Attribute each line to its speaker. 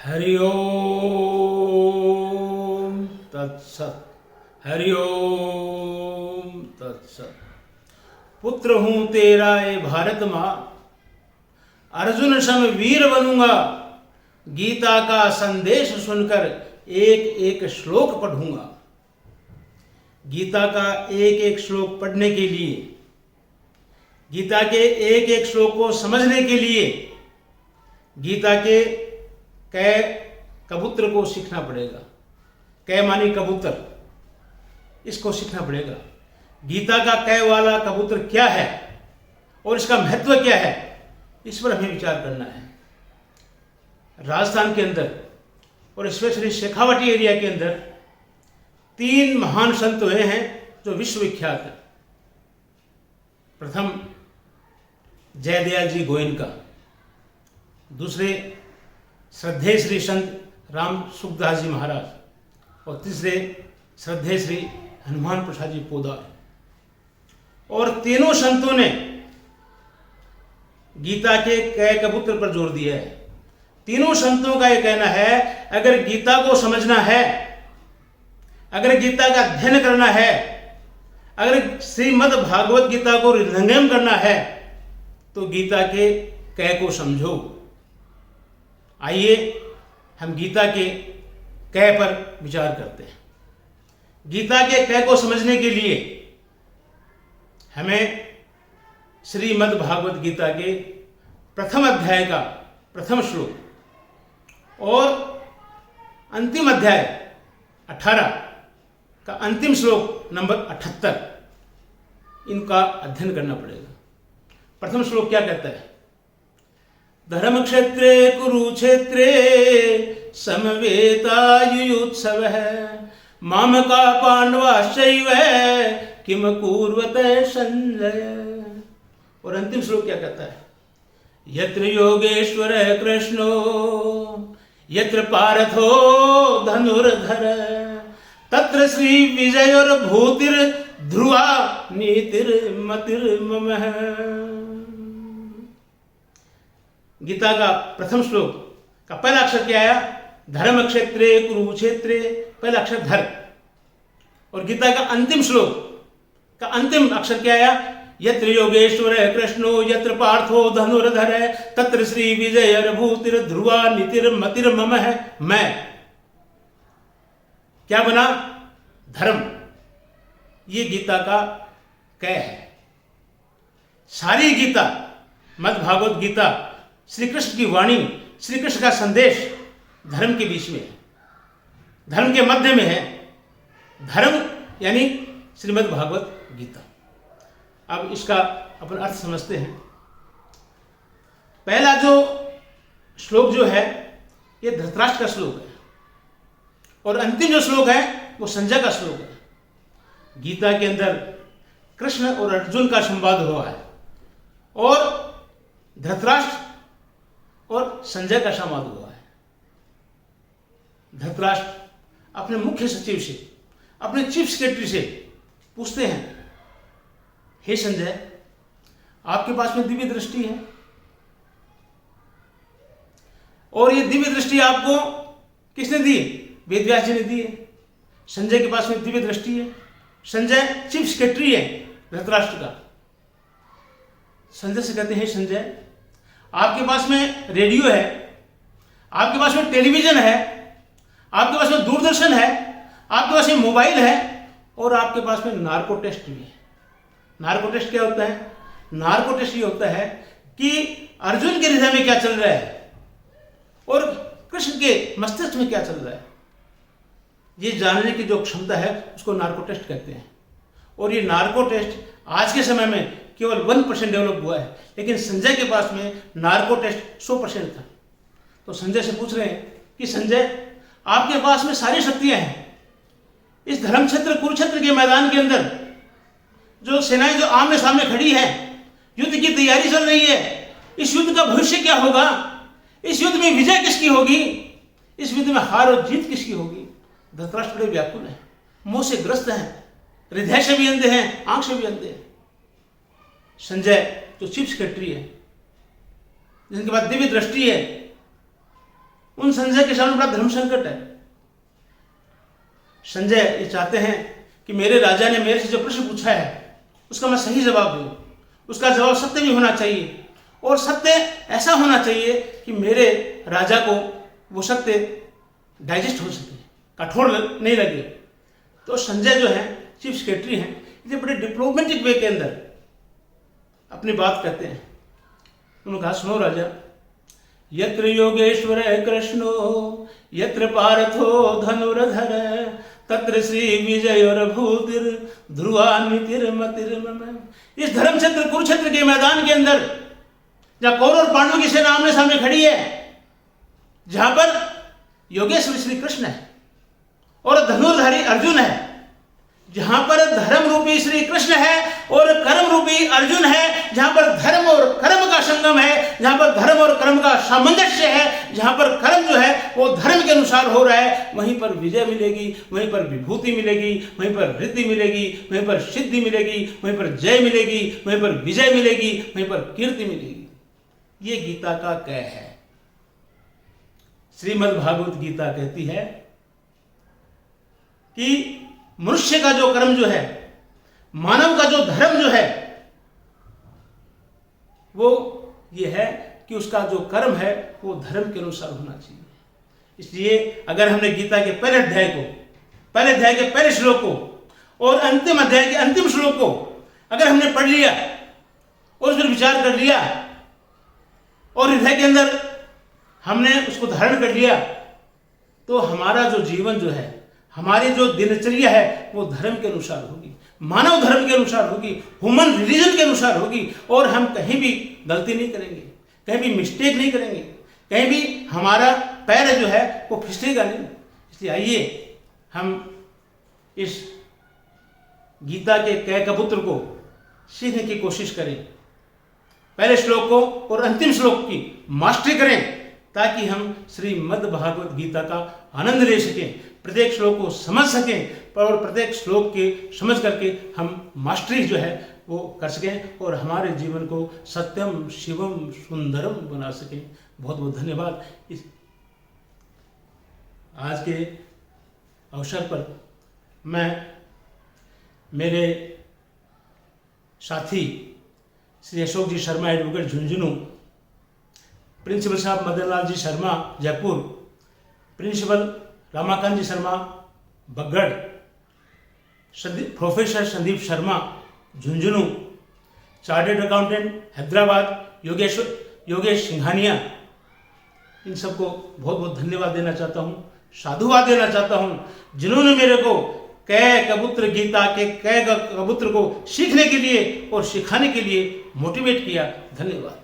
Speaker 1: हरि ओम तत्सत। हरि ओम तत्सत। पुत्र हूं तेरा ए भारत माँ, अर्जुन सम वीर बनूंगा। गीता का संदेश सुनकर एक एक श्लोक पढ़ूंगा। गीता का एक एक श्लोक पढ़ने के लिए, गीता के एक एक श्लोक को समझने के लिए गीता के कै कबूतर को सीखना पड़ेगा। कै मानी कबूतर, इसको सीखना पड़ेगा। गीता का कै वाला कबूतर क्या है और इसका महत्व क्या है, इस पर हमें विचार करना है। राजस्थान के अंदर और स्पेशली शेखावाटी एरिया के अंदर 3 महान संत हुए हैं जो विश्वविख्यात है। प्रथम जयदयाल जी गोयनका, दूसरे श्रद्धेय श्री संत राम सुखदास जी महाराज और तीसरे श्रद्धेय श्री हनुमान प्रसाद जी पोदार। और तीनों संतों ने गीता के कै कबूतर पर जोर दिया है। तीनों संतों का यह कहना है, अगर गीता को समझना है, अगर गीता का अध्ययन करना है, अगर श्रीमद् भागवत गीता को हृदयंगम करना है तो गीता के कै को समझो। आइए हम गीता के कै पर विचार करते हैं। गीता के कै को समझने के लिए हमें श्रीमद् भागवत गीता के प्रथम अध्याय का प्रथम श्लोक और अंतिम अध्याय 18 का अंतिम श्लोक नंबर 78, इनका अध्ययन करना पड़ेगा। प्रथम श्लोक क्या कहता है? धर्म क्षेत्रे कुरुक्षेत्रे समवेतायुयुत्सवः मामका पांडवाश्चैव किम कुर्वते संजय। और अंतिम श्लोक क्या कहता है? यत्र योगेश्वर कृष्णो यत्र पार्थो धनुर्धर तत्र श्री विजयोर्भूतिर ध्रुवा नीतिर्मतिर्मम। गीता का प्रथम श्लोक का पहला अक्षर क्या आया? धर्म क्षेत्रे कुरुक्षेत्रे, पहला अक्षर धर। और गीता का अंतिम श्लोक का अंतिम अक्षर क्या आया? यत्र योगेश्वर कृष्णो यत्र पार्थो धनुर्धर तत्र श्री विजयर्भूतिर ध्रुवा नीतिर्मतिर्मम है। मैं क्या बना? धर्म। ये गीता का कै है। सारी गीता, मद् भागवत गीता, श्री कृष्ण की वाणी, श्री कृष्ण का संदेश धर्म के बीच में है, धर्म के मध्य में है। धर्म यानी श्रीमद् भागवत गीता। अब इसका अपन अर्थ समझते हैं। पहला जो श्लोक जो है ये धृतराष्ट्र का श्लोक है और अंतिम जो श्लोक है वो संजय का श्लोक है। गीता के अंदर कृष्ण और अर्जुन का संवाद हुआ है और धृतराष्ट्र और संजय का संवाद हुआ है। धृतराष्ट्र अपने मुख्य सचिव से, अपने चीफ सेक्रेटरी से पूछते हैं, हे संजय, आपके पास में दिव्य दृष्टि है और ये दिव्य दृष्टि आपको किसने दी? वेद व्यास जी ने दी है। संजय के पास में दिव्य दृष्टि है। संजय चीफ सेक्रेटरी है धृतराष्ट्र का। संजय से कहते हैं, संजय, आपके पास में रेडियो है, आपके पास में टेलीविजन है, आपके पास में दूरदर्शन है, आपके पास में मोबाइल है और आपके पास में नार्को टेस्ट भी है। नार्को टेस्ट क्या होता है? नार्को टेस्ट ये होता है कि अर्जुन के हृदय में क्या चल रहा है और कृष्ण के मस्तिष्क में क्या चल रहा है, ये जानने की जो क्षमता है उसको नार्को टेस्ट कहते हैं। और ये नार्को टेस्ट आज के समय में केवल 1% डेवलप हुआ है, लेकिन संजय के पास में नार्को टेस्ट 100% था। तो संजय से पूछ रहे हैं कि संजय, आपके पास में सारी शक्तियां हैं, इस धर्म क्षेत्र कुरुक्षेत्र के मैदान के अंदर जो सेनाएं जो आमने सामने खड़ी है, युद्ध की तैयारी चल रही है, इस युद्ध का भविष्य क्या होगा, इस युद्ध में विजय किसकी होगी, इस युद्ध में हार और जीत किसकी होगी? धृतराष्ट्र बड़े व्याकुल हैं, मोह से ग्रस्त हैं, हृदय से भी अंधे हैं, आंख से भी अंधे हैं। संजय जो चीफ सेक्रेटरी है, जिनके पास दिव्य दृष्टि है, उन संजय के सामने बड़ा धर्म संकट है। संजय ये चाहते हैं कि मेरे राजा ने मेरे से जो प्रश्न पूछा है उसका मैं सही जवाब दूं, उसका जवाब सत्य भी होना चाहिए और सत्य ऐसा होना चाहिए कि मेरे राजा को वो सत्य डाइजेस्ट हो सके, कठोर नहीं लगे। तो संजय जो है चीफ सेक्रेटरी हैं, ये बड़े डिप्लोमेटिक वे के अंदर अपनी बात कहते हैं। उन्होंने कहा, सुनो राजा, यत्र योगेश्वर कृष्णो यत्र पार्थो धनुर्धर तत्र श्री विजय और भूतिर ध्रुवा नीतिर्मतिर मम। इस धर्म क्षेत्र कुरुक्षेत्र के मैदान के अंदर जहां कौरव और पांडव की सेना आमने सामने खड़ी है, जहां पर योगेश्वर श्री कृष्ण है और धनुर्धारी अर्जुन है, जहां पर धर्म रूपी श्री कृष्ण है और कर्म रूपी अर्जुन है, जहां पर धर्म और कर्म का संगम है, जहां पर धर्म और कर्म का सामंजस्य है, जहां पर कर्म जो है वो धर्म के अनुसार हो रहा है, वहीं पर विजय मिलेगी, वहीं पर विभूति मिलेगी, वहीं पर रिद्धि मिलेगी, वहीं पर सिद्धि मिलेगी, वहीं पर जय मिलेगी, वहीं पर विजय मिलेगी, वहीं पर कीर्ति मिलेगी। ये गीता का कह है। श्रीमद् भागवत गीता कहती है कि मनुष्य का जो कर्म जो है, मानव का जो धर्म जो है, वो ये है कि उसका जो कर्म है वो धर्म के अनुसार होना चाहिए। इसलिए अगर हमने गीता के पहले अध्याय के पहले श्लोक को और अंतिम अध्याय के अंतिम श्लोक को अगर हमने पढ़ लिया और उस पर विचार कर लिया और हृदय के अंदर हमने उसको धारण कर लिया, तो हमारा जो जीवन जो है, हमारी जो दिनचर्या है वो धर्म के अनुसार होगी, मानव धर्म के अनुसार होगी, ह्यूमन रिलीजन के अनुसार होगी और हम कहीं भी गलती नहीं करेंगे, कहीं भी मिस्टेक नहीं करेंगे, कहीं भी हमारा पैर जो है वो फिसलेगा नहीं। इसलिए आइए हम इस गीता के कह कबूतर को सीखने की कोशिश करें, पहले श्लोक को और अंतिम श्लोक की मास्टरी करें ताकि हम श्रीमद् भागवत गीता का आनंद ले सकें, प्रत्येक श्लोक को समझ सकें और प्रत्येक श्लोक के समझ करके हम मास्टरी जो है वो कर सकें और हमारे जीवन को सत्यम शिवम सुंदरम बना सकें। बहुत बहुत धन्यवाद। इस आज के अवसर पर मैं मेरे साथी श्री अशोक जी शर्मा एडवोकेट झुंझुनू, प्रिंसिपल साहब Madan Lal ji Sharma Jaipur, principal Ramakant ji Sharma Bagar, professor Sandeep Sharma Jhunjhunu, chartered accountant Hyderabad Yogesh Singhania, इन सबको बहुत बहुत धन्यवाद देना चाहता हूँ, साधुवाद देना चाहता हूँ जिन्होंने मेरे को कै कबूतर गीता के कै कबूतर को सीखने के लिए और सिखाने के लिए मोटिवेट किया। धन्यवाद।